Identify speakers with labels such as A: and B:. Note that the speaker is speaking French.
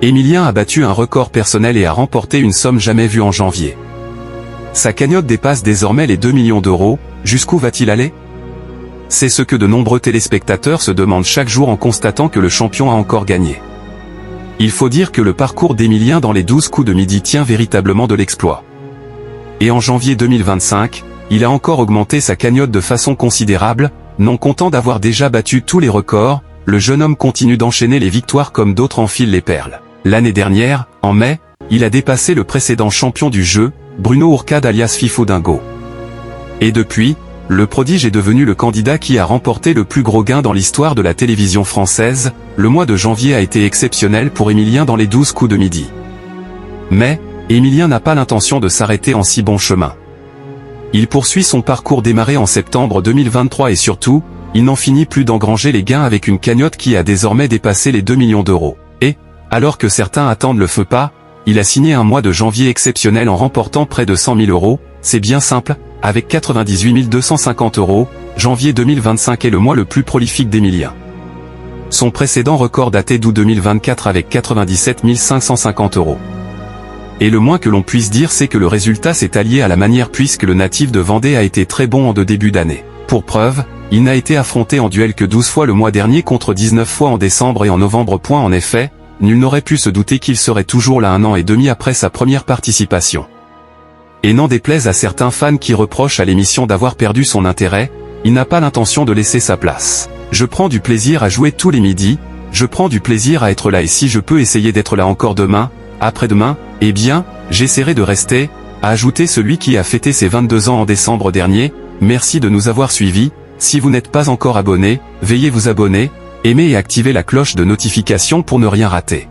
A: Emilien a battu un record personnel et a remporté une somme jamais vue en janvier. Sa cagnotte dépasse désormais les 2 millions d'euros, jusqu'où va-t-il aller? C'est ce que de nombreux téléspectateurs se demandent chaque jour en constatant que le champion a encore gagné. Il faut dire que le parcours d'Emilien dans les 12 coups de midi tient véritablement de l'exploit. Et en janvier 2025, il a encore augmenté sa cagnotte de façon considérable, non content d'avoir déjà battu tous les records, le jeune homme continue d'enchaîner les victoires comme d'autres enfilent les perles. L'année dernière, en mai, il a dépassé le précédent champion du jeu, Bruno Ourcade alias Fifo Dingo. Et depuis, le prodige est devenu le candidat qui a remporté le plus gros gain dans l'histoire de la télévision française. Le mois de janvier a été exceptionnel pour Emilien dans les 12 coups de midi. Mais, Emilien n'a pas l'intention de s'arrêter en si bon chemin. Il poursuit son parcours démarré en septembre 2023 et surtout, il n'en finit plus d'engranger les gains avec une cagnotte qui a désormais dépassé les 2 millions d'euros. Et, alors que certains attendent le feu pas, il a signé un mois de janvier exceptionnel en remportant près de 100 000 euros, c'est bien simple, avec 98 250 euros, janvier 2025 est le mois le plus prolifique d'Emilien. Son précédent record datait d'août 2024 avec 97 550 euros. Et le moins que l'on puisse dire c'est que le résultat s'est allié à la manière puisque le natif de Vendée a été très bon en de début d'année. Pour preuve, il n'a été affronté en duel que 12 fois le mois dernier contre 19 fois en décembre et en novembre. En effet, nul n'aurait pu se douter qu'il serait toujours là 1 an et demi après sa première participation. Et n'en déplaise à certains fans qui reprochent à l'émission d'avoir perdu son intérêt, il n'a pas l'intention de laisser sa place. Je prends du plaisir à jouer tous les midis, je prends du plaisir à être là et si je peux essayer d'être là encore demain, après-demain, eh bien, j'essaierai de rester, a ajouté celui qui a fêté ses 22 ans en décembre dernier. Merci de nous avoir suivis, si vous n'êtes pas encore abonné, veuillez vous abonner, aimer et activer la cloche de notification pour ne rien rater.